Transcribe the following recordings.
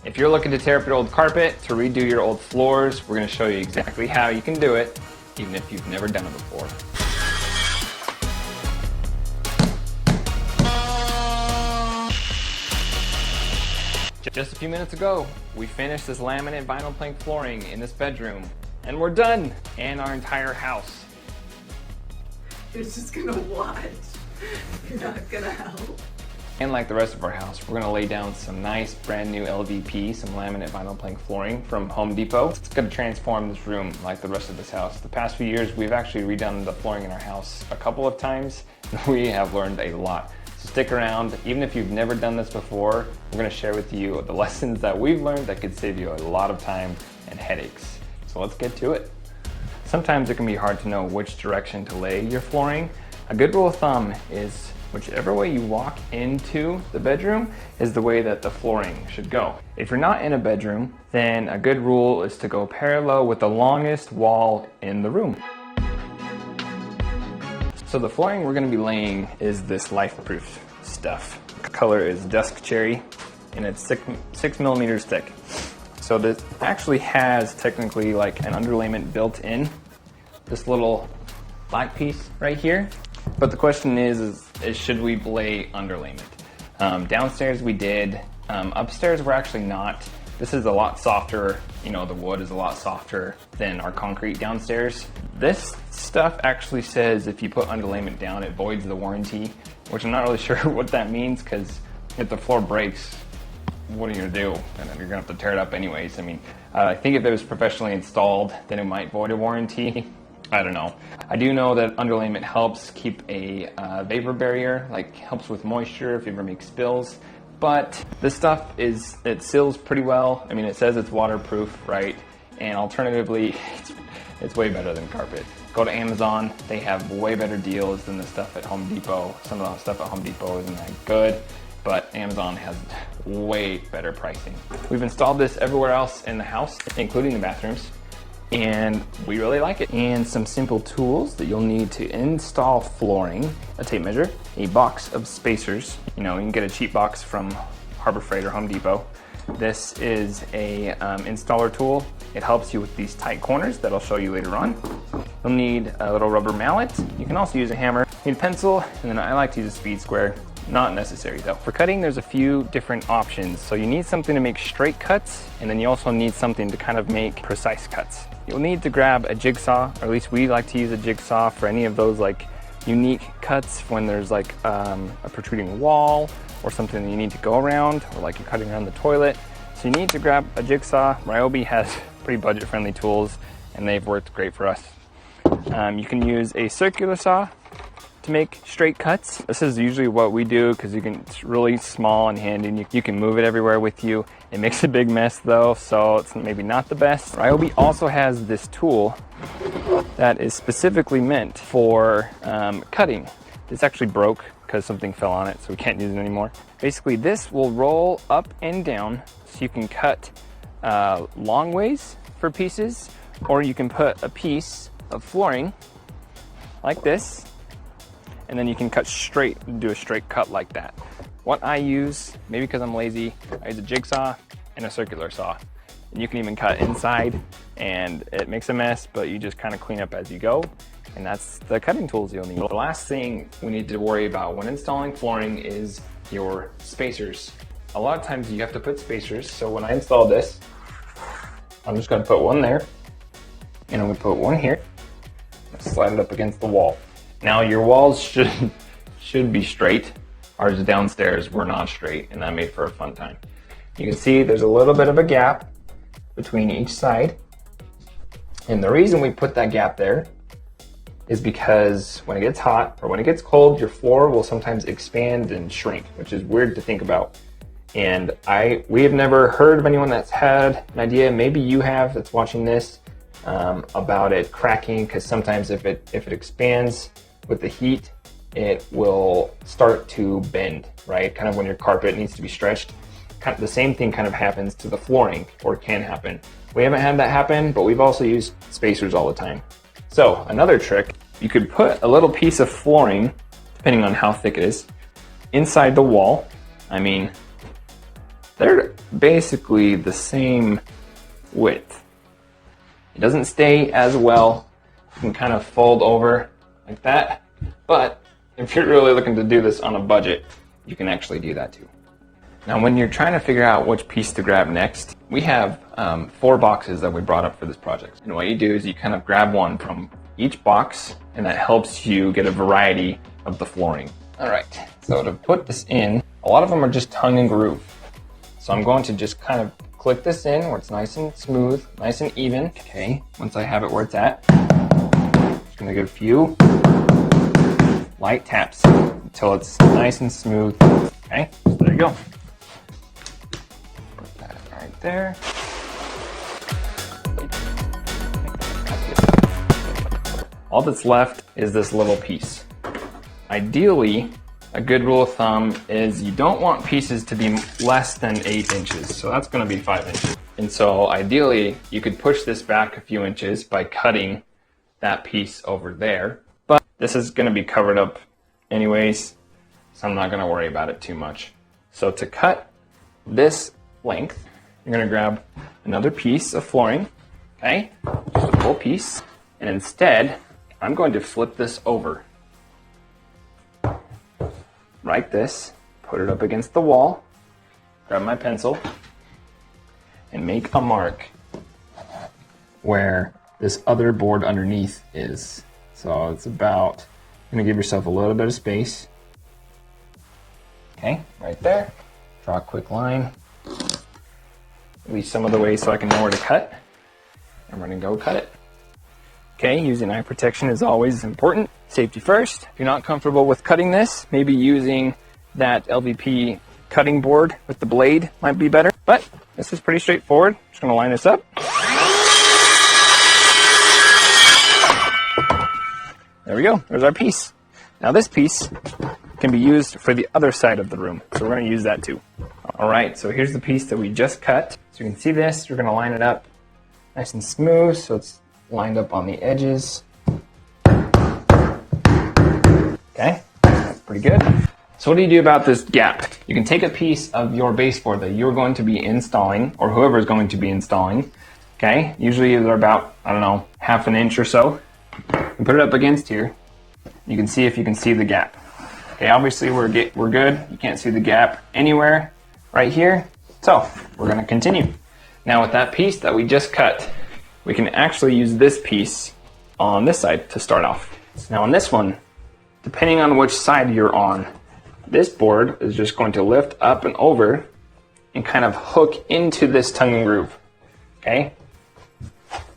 If you're looking to tear up your old carpet, to redo your old floors, we're going to show you exactly how you can do it, even if you've never done it before. Just a few minutes ago, we finished this laminate vinyl plank flooring in this bedroom, and we're done, and our entire house. You're just gonna watch. You're not gonna help. And like the rest of our house, we're gonna lay down some nice brand new LVP, some laminate vinyl plank flooring from Home Depot. It's gonna transform this room like the rest of this house. The past few years, we've actually redone the flooring in our house a couple of times. We have learned a lot. So stick around. Even if you've never done this before, we're gonna share with you the lessons that we've learned that could save you a lot of time and headaches. So let's get to it. Sometimes it can be hard to know which direction to lay your flooring. A good rule of thumb is whichever way you walk into the bedroom is the way that the flooring should go. If you're not in a bedroom, then a good rule is to go parallel with the longest wall in the room. So the flooring we're gonna be laying is this life-proof stuff. The color is dusk cherry and it's 6 millimeters thick. So this actually has technically like an underlayment built in, this little black piece right here. But the question is should we lay underlayment? Downstairs we did, upstairs we're actually not. This is a lot softer, you know, the wood is a lot softer than our concrete downstairs. This stuff actually says if you put underlayment down, it voids the warranty, which I'm not really sure what that means, because if the floor breaks, what are you gonna do? And then you're gonna have to tear it up anyways. I mean, I think if it was professionally installed, then it might void a warranty. I don't know. I do know that underlayment helps keep a vapor barrier, like helps with moisture if you ever make spills. But this stuff it seals pretty well. I mean, it says it's waterproof, right? And alternatively, it's way better than carpet. Go to Amazon, they have way better deals than the stuff at Home Depot. Some of the stuff at Home Depot isn't that good, but Amazon has way better pricing. We've installed this everywhere else in the house, including the bathrooms, and we really like it. And some simple tools that you'll need to install flooring: a tape measure, a box of spacers. You know, you can get a cheap box from Harbor Freight or Home Depot. This is a installer tool. It helps you with these tight corners that I'll show you later on. You'll need a little rubber mallet. You can also use a hammer. You need a pencil, and then I like to use a speed square. Not necessary though. For cutting, there's a few different options. So you need something to make straight cuts, and then you also need something to kind of make precise cuts. You'll need to grab a jigsaw, or at least we like to use a jigsaw for any of those like unique cuts when there's like a protruding wall or something that you need to go around, or like you're cutting around the toilet. So you need to grab a jigsaw. Ryobi has pretty budget-friendly tools, and they've worked great for us. You can use a circular saw to make straight cuts. This is usually what we do because it's really small and handy, and you can move it everywhere with you. It makes a big mess though, so it's maybe not the best. Ryobi also has this tool that is specifically meant for cutting. This actually broke because something fell on it, so we can't use it anymore. Basically, this will roll up and down so you can cut long ways for pieces, or you can put a piece of flooring like this, and then you can cut straight and do a straight cut like that. What I use, maybe because I'm lazy, I use a jigsaw and a circular saw. And you can even cut inside, and it makes a mess, but you just kind of clean up as you go. And that's the cutting tools you'll need. The last thing we need to worry about when installing flooring is your spacers. A lot of times you have to put spacers. So when I install this, I'm just gonna put one there, and I'm gonna put one here, slide it up against the wall. Now your walls should be straight. Ours downstairs were not straight, and that made for a fun time. You can see there's a little bit of a gap between each side. And the reason we put that gap there is because when it gets hot or when it gets cold, your floor will sometimes expand and shrink, which is weird to think about. And we have never heard of anyone that's had an idea, maybe you have, that's watching this, about it cracking, because sometimes if it expands with the heat, it will start to bend, right? Kind of when your carpet needs to be stretched. Kind of the same thing kind of happens to the flooring, or can happen. We haven't had that happen, but we've also used spacers all the time. So another trick, you could put a little piece of flooring, depending on how thick it is, inside the wall. I mean, they're basically the same width. It doesn't stay as well. You can kind of fold over like that, but if you're really looking to do this on a budget, you can actually do that too. Now, when you're trying to figure out which piece to grab next, we have 4 boxes that we brought up for this project. And what you do is you kind of grab one from each box, and that helps you get a variety of the flooring. All right, so to put this in, a lot of them are just tongue and groove. So I'm going to just kind of click this in where it's nice and smooth, nice and even. Okay, once I have it where it's at, I'm just gonna give a few light taps until it's nice and smooth. Okay, so there you go. Put that right there. All that's left is this little piece. Ideally, a good rule of thumb is you don't want pieces to be less than 8 inches. So that's gonna be 5 inches. And so ideally, you could push this back a few inches by cutting that piece over there. But this is gonna be covered up anyways, so I'm not gonna worry about it too much. So to cut this length, you're gonna grab another piece of flooring, okay? Just a full piece. And instead, I'm going to flip this over. Like this, put it up against the wall, grab my pencil, and make a mark where this other board underneath is. So it's about, you're gonna give yourself a little bit of space. Okay, right there. Draw a quick line, at least some of the way so I can know where to cut. I'm gonna go cut it. Okay, using eye protection is always important. Safety first. If you're not comfortable with cutting this, maybe using that LVP cutting board with the blade might be better, but this is pretty straightforward. Just gonna line this up. There we go, there's our piece. Now this piece can be used for the other side of the room, so we're gonna use that too. All right, so here's the piece that we just cut. So you can see this, we're gonna line it up nice and smooth, so it's lined up on the edges. Okay, that's pretty good. So what do you do about this gap? You can take a piece of your baseboard that you're going to be installing, or whoever is going to be installing, okay? Usually they're about, I don't know, half an inch or so. And put it up against here. You can see if you can see the gap. Okay, obviously we're good. You can't see the gap anywhere right here. So we're gonna continue. Now with that piece that we just cut, we can actually use this piece on this side to start off. Now on this one, depending on which side you're on, this board is just going to lift up and over and kind of hook into this tongue and groove, okay?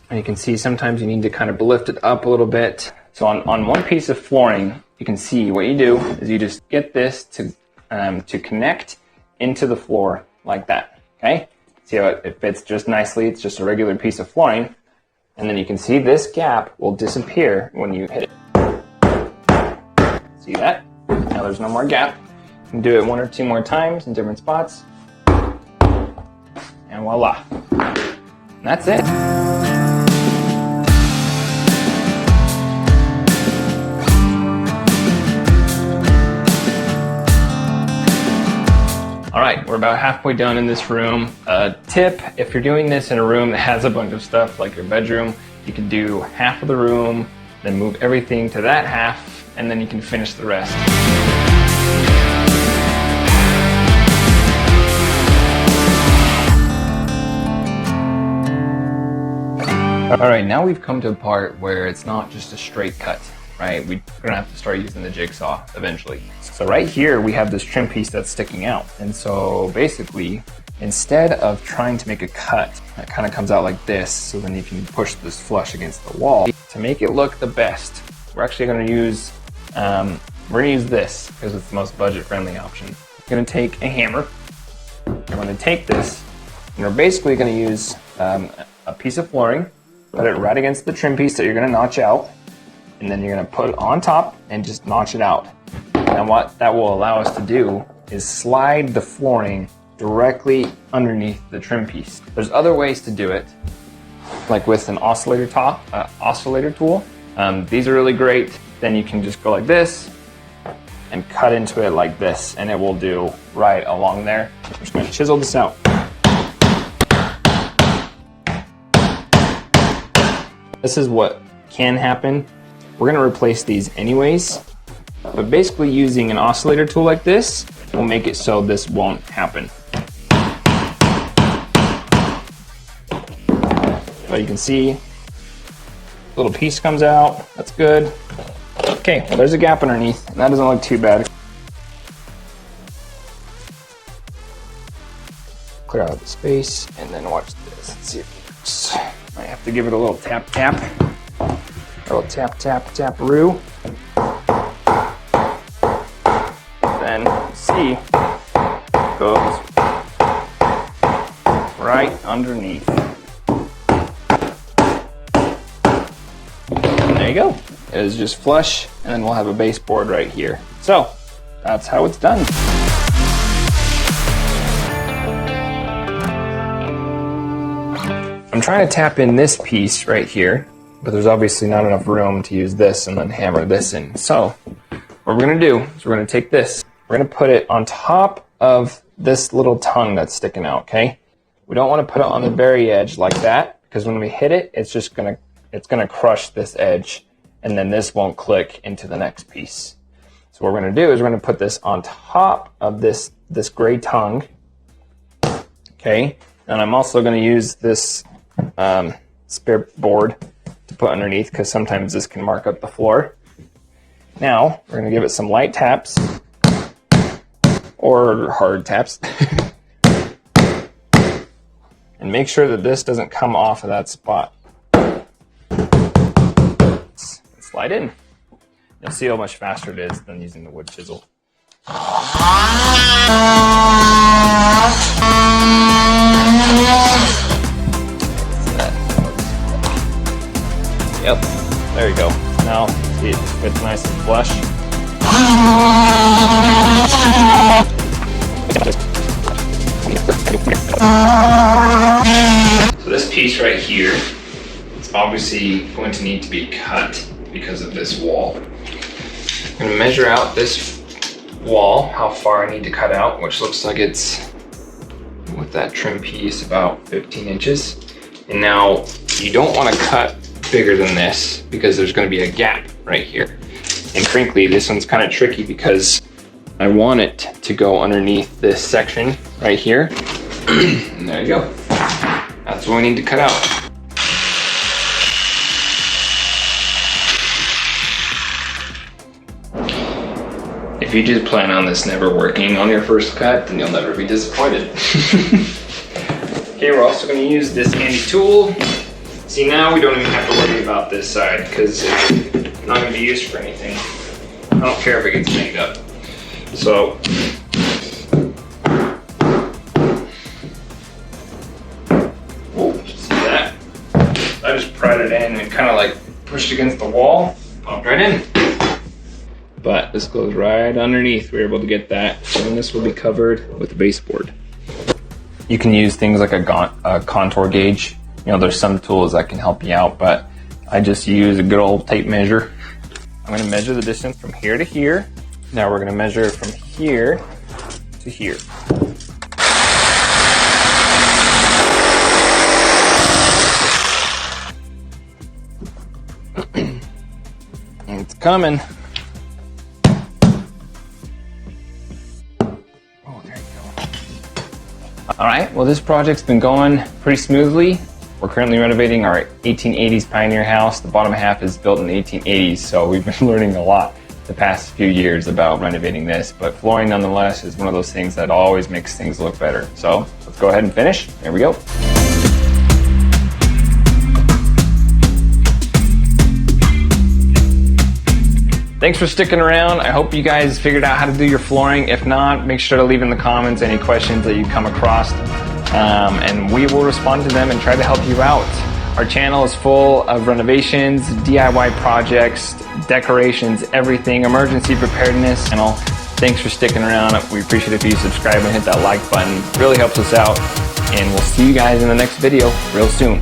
And you can see sometimes you need to kind of lift it up a little bit. So on one piece of flooring, you can see what you do is you just get this to connect into the floor like that, okay? See how it fits just nicely, it's just a regular piece of flooring. And then you can see this gap will disappear when you hit it. See that? Now there's no more gap. You can do it 1 or 2 more times in different spots. And voila. And that's it. All right, we're about halfway done in this room. Tip, if you're doing this in a room that has a bunch of stuff like your bedroom, you can do half of the room, then move everything to that half, and then you can finish the rest. All right, now we've come to a part where it's not just a straight cut, right? We're gonna have to start using the jigsaw eventually. So right here, we have this trim piece that's sticking out. And so basically, instead of trying to make a cut that kind of comes out like this, so then you can push this flush against the wall, to make it look the best, we're actually gonna use, this because it's the most budget-friendly option. We're gonna take a hammer, we're gonna take this, and we're basically gonna use a piece of flooring, put it right against the trim piece that you're gonna notch out, and then you're gonna put it on top and just notch it out. And what that will allow us to do is slide the flooring directly underneath the trim piece. There's other ways to do it, like with an oscillator tool. These are really great. Then you can just go like this and cut into it like this, and it will do right along there. I'm just gonna chisel this out. This is what can happen. We're gonna replace these anyways, but basically using an oscillator tool like this will make it so this won't happen. So you can see, little piece comes out, that's good. Okay, well there's a gap underneath, and that doesn't look too bad. Clear out the space, and then watch this. Let's see if it works. I have to give it a little tap tap. A little tap tap tap-a-roo. Then see, it goes right underneath. And there you go. It is just flush, and then we'll have a baseboard right here. So that's how it's done. I'm trying to tap in this piece right here, but there's obviously not enough room to use this and then hammer this in. So what we're gonna do is we're gonna take this, we're gonna put it on top of this little tongue that's sticking out, okay? We don't wanna put it on the very edge like that, because when we hit it, it's gonna crush this edge, and then this won't click into the next piece. So what we're gonna do is we're gonna put this on top of this gray tongue, okay? And I'm also gonna use this spare board to put underneath, because sometimes this can mark up the floor. Now, we're gonna give it some light taps, or hard taps, and make sure that this doesn't come off of that spot. Slide in. You'll see how much faster it is than using the wood chisel. Yep, there you go. Now, see, it's nice and flush. So this piece right here is obviously going to need to be cut because of this wall. I'm going to measure out this wall, how far I need to cut out, which looks like it's, with that trim piece, about 15 inches. And now, you don't want to cut bigger than this, because there's going to be a gap right here. And frankly, this one's kind of tricky because I want it to go underneath this section right here. And there you go. That's what we need to cut out. If you just plan on this never working on your first cut, then you'll never be disappointed. Okay, we're also going to use this handy tool. See, now we don't even have to worry about this side, because it's not going to be used for anything. I don't care if it gets banged up. So, oh, see that? I just pried it in and kind of like pushed against the wall, popped right in. But this goes right underneath. We were able to get that. So then this will be covered with a baseboard. You can use things like a contour gauge. You know, there's some tools that can help you out, but I just use a good old tape measure. I'm gonna measure the distance from here to here. Now we're gonna measure from here to here. It's coming. Oh, there you go. All right, well, this project's been going pretty smoothly. We're currently renovating our 1880s Pioneer house. The bottom half is built in the 1880s, so we've been learning a lot the past few years about renovating this, but flooring nonetheless is one of those things that always makes things look better. So let's go ahead and finish. Here we go. Thanks for sticking around. I hope you guys figured out how to do your flooring. If not, make sure to leave in the comments any questions that you come across. And we will respond to them and try to help you out. Our channel is full of renovations, DIY projects, decorations, everything, emergency preparedness. Thanks for sticking around. We appreciate it if you subscribe and hit that like button. It really helps us out. And we'll see you guys in the next video real soon.